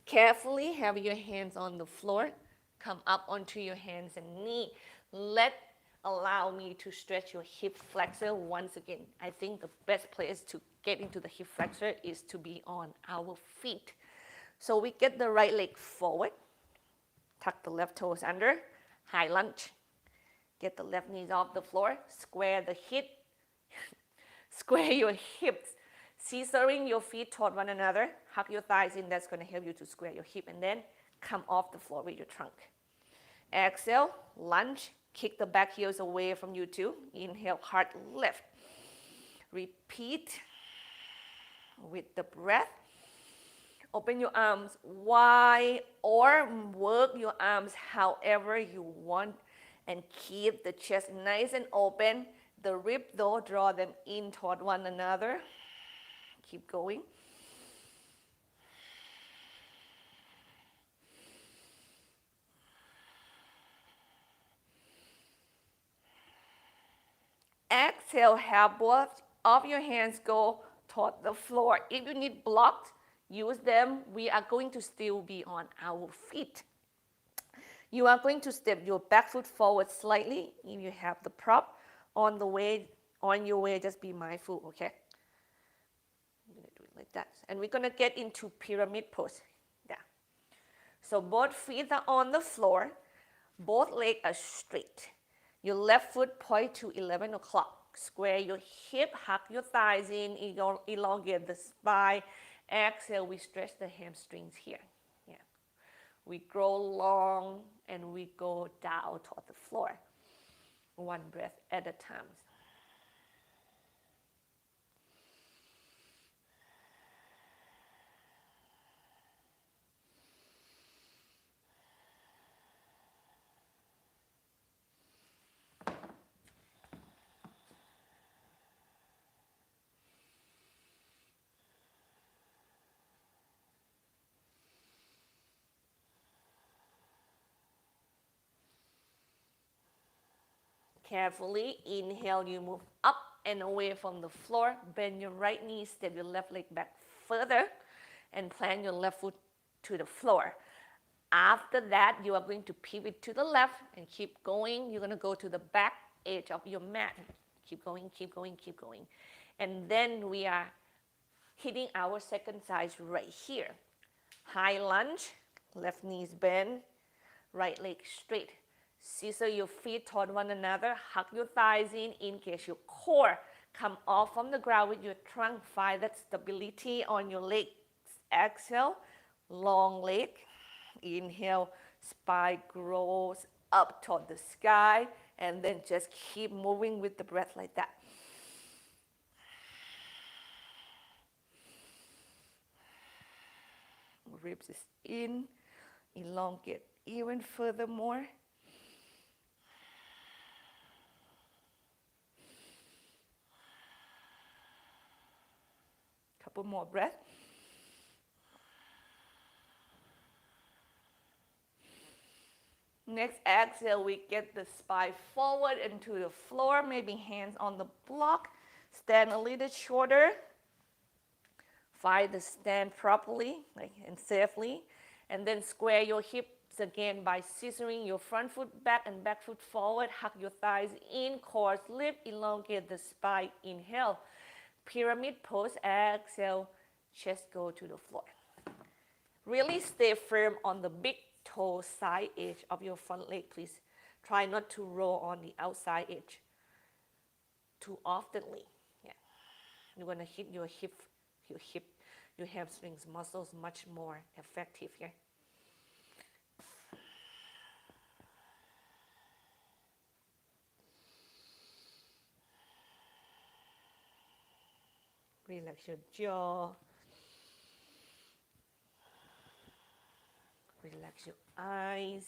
Carefully have your hands on the floor. Come up onto your hands and knee. Allow me to stretch your hip flexor once again. I think the best place to get into the hip flexor is to be on our feet. So we get the right leg forward. Tuck the left toes under. High lunge. Get the left knees off the floor. Square the hip. Square your hips. Scissoring your feet toward one another. Hug your thighs in. That's going to help you to square your hip. And then come off the floor with your trunk. Exhale, lunge. Kick the back heels away from you too. Inhale, heart lift. Repeat with the breath. Open your arms wide or work your arms however you want. And keep the chest nice and open. The rib though, draw them in toward one another. Keep going. Exhale, have both of your hands go toward the floor. If you need blocks, use them. We are going to still be on our feet. You are going to step your back foot forward slightly. If you have the prop on your way, just be mindful, okay? I'm going to do it like that. And we're going to get into pyramid pose. Yeah. So both feet are on the floor. Both legs are straight. Your left foot point to 11 o'clock. Square your hip, hug your thighs in, elongate the spine. Exhale, we stretch the hamstrings here. Yeah. We grow long and we go down toward the floor. One breath at a time. Carefully, inhale, you move up and away from the floor. Bend your right knee, step your left leg back further, and plant your left foot to the floor. After that, you are going to pivot to the left and keep going. You're going to go to the back edge of your mat. Keep going, keep going, keep going. And then we are hitting our second side right here. High lunge, left knees bend, right leg straight. Scissor your feet toward one another. Hug your thighs in. Engage your core. Come off from the ground with your trunk. Find that stability on your legs. Exhale, long leg. Inhale, spine grows up toward the sky. And then just keep moving with the breath like that. Ribs is in. Elongate even furthermore. Couple more breaths. Next exhale, we get the spine forward into the floor, maybe hands on the block. Stand a little shorter. Find the stand properly and safely. And then square your hips So again, by scissoring your front foot back and back foot forward, hug your thighs in, core lift, elongate the spine. Inhale, pyramid pose. Exhale, chest go to the floor. Really stay firm on the big toe side edge of your front leg, please. Try not to roll on the outside edge too oftenly. Yeah. You're gonna hit your hamstrings muscles much more effective here. Relax your jaw. Relax your eyes.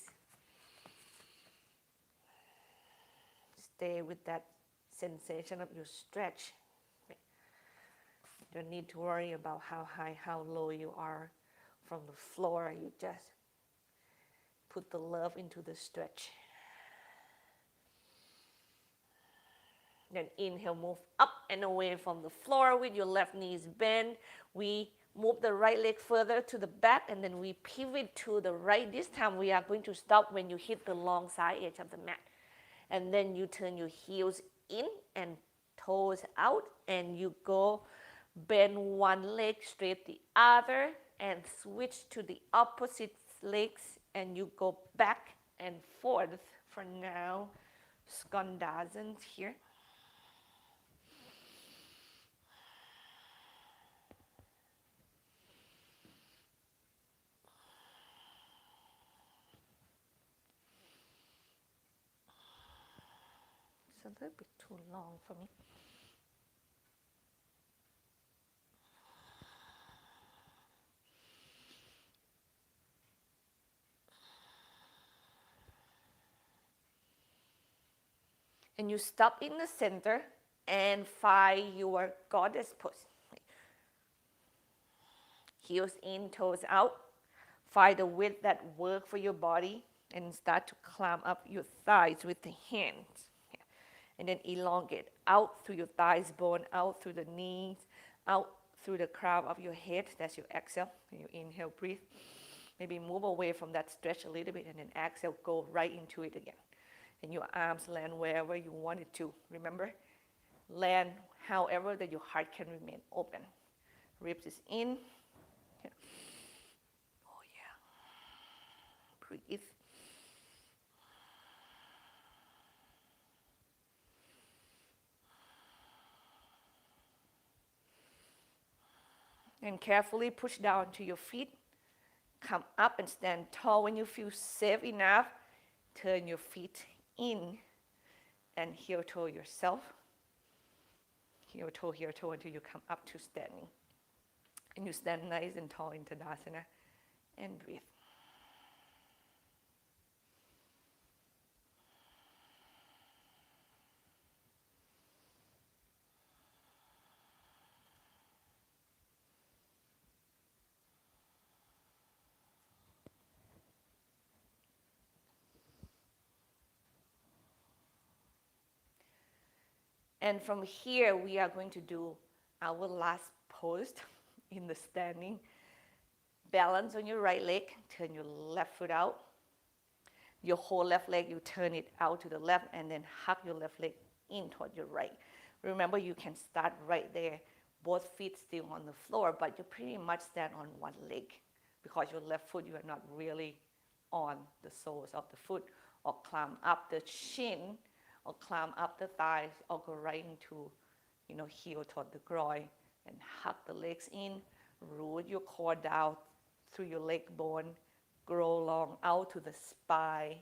Stay with that sensation of your stretch. Don't need to worry about how high, how low you are from the floor. You just put the love into the stretch. Then inhale, move up and away from the floor with your left knees bent. We move the right leg further to the back and then we pivot to the right. This time we are going to stop when you hit the long side edge of the mat. And then you turn your heels in and toes out and you go bend one leg straight the other and switch to the opposite legs and you go back and forth for now. Skandasana here. It's a little bit too long for me. And you stop in the center and find your goddess pose. Heels in, toes out. Find the width that works for your body and start to climb up your thighs with the hands. And then elongate out through your thighs bone, out through the knees, out through the crown of your head. That's your exhale. You inhale, breathe. Maybe move away from that stretch a little bit and then exhale, go right into it again. And your arms land wherever you want it to. Remember, land however that your heart can remain open. Ribs is in. Yeah. Oh yeah. Breathe. And carefully push down to your feet. Come up and stand tall when you feel safe enough. Turn your feet in and heel toe yourself. Heel toe until you come up to standing. And you stand nice and tall in Tadasana and breathe. And from here, we are going to do our last pose in the standing. Balance on your right leg, turn your left foot out. Your whole left leg, you turn it out to the left and then hug your left leg in toward your right. Remember, you can start right there, both feet still on the floor, but you pretty much stand on one leg because your left foot, you are not really on the soles of the foot, or climb up the shin, or climb up the thighs, or go right into, heel toward the groin and hug the legs in, root your core down through your leg bone, grow long out to the spine,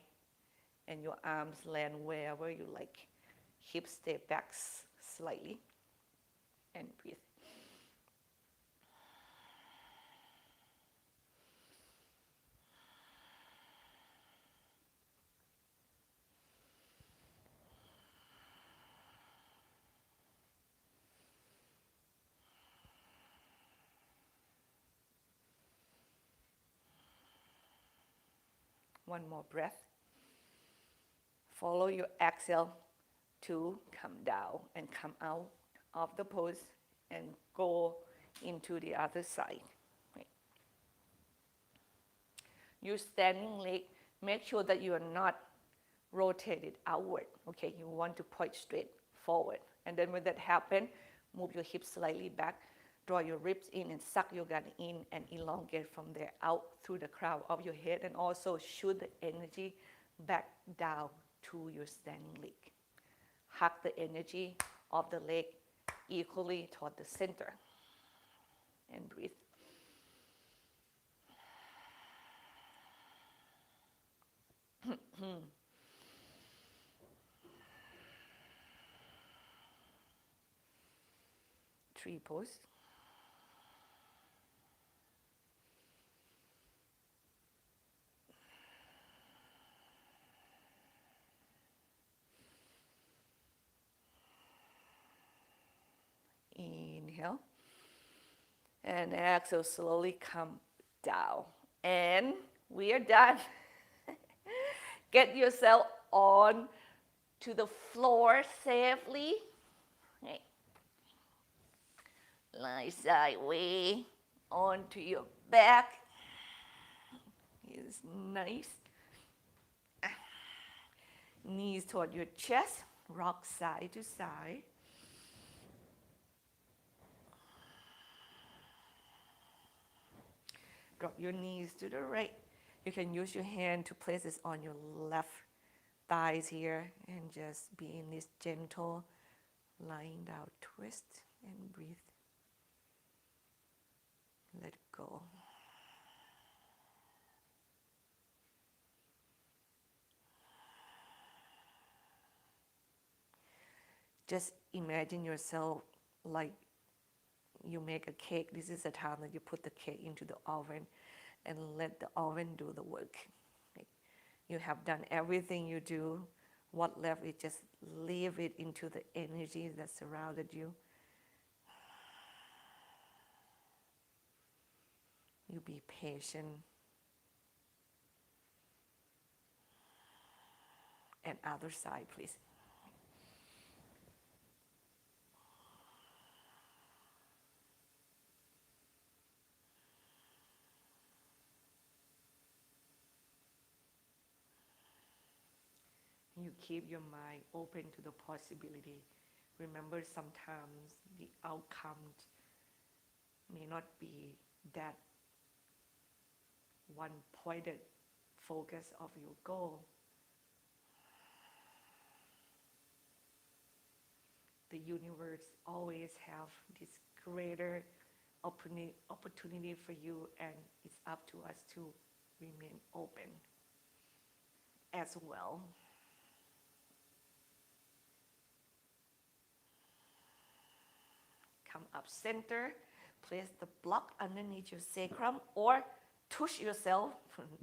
and your arms land wherever you like. Hips stay back slightly, and breathe. One more breath. Follow your exhale to come down and come out of the pose and go into the other side. Right. Your standing leg make sure that you are not rotated outward. Okay, you want to point straight forward. And then when that happens, move your hips slightly back, draw your ribs in and suck your gut in and elongate from there out through the crown of your head, and also shoot the energy back down to your standing leg. Hug the energy of the leg equally toward the center. And breathe. Tree pose. Inhale. And exhale, slowly come down. And we are done. Get yourself on to the floor safely. Okay. Lie sideways onto your back. Is nice. Knees toward your chest. Rock side to side. Drop your knees to the right. You can use your hand to place this on your left thighs here and just be in this gentle lying down twist and breathe. Let go. Just imagine yourself like you make a cake. This is the time that you put the cake into the oven and let the oven do the work. You have done everything you do. What left is just leave it into the energy that surrounded you. You be patient. And other side, please. You keep your mind open to the possibility. Remember, sometimes the outcome may not be that one-pointed focus of your goal. The universe always have this greater opportunity for you, and it's up to us to remain open as well. Come up center, place the block underneath your sacrum or tush yourself.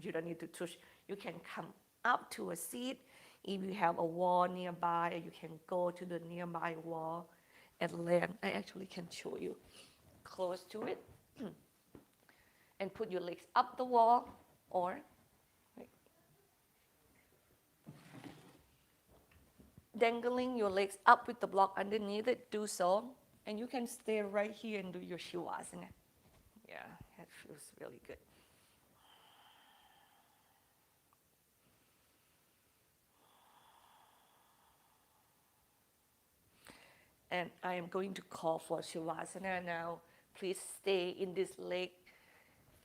You don't need to tush. You can come up to a seat. If you have a wall nearby, you can go to the nearby wall and land. I actually can show you close to it. And put your legs up the wall or dangling your legs up with the block underneath it, do so. And you can stay right here and do your Shivasana. Yeah, that feels really good. And I am going to call for Shivasana now. Please stay in this leg.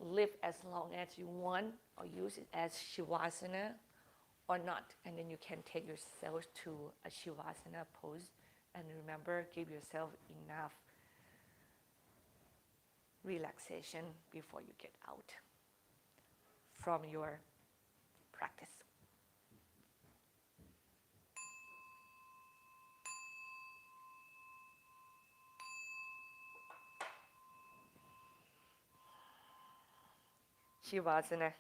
Lift as long as you want, or use it as Shivasana or not. And then you can take yourself to a Shivasana pose. And remember, give yourself enough relaxation before you get out from your practice. Shivasana.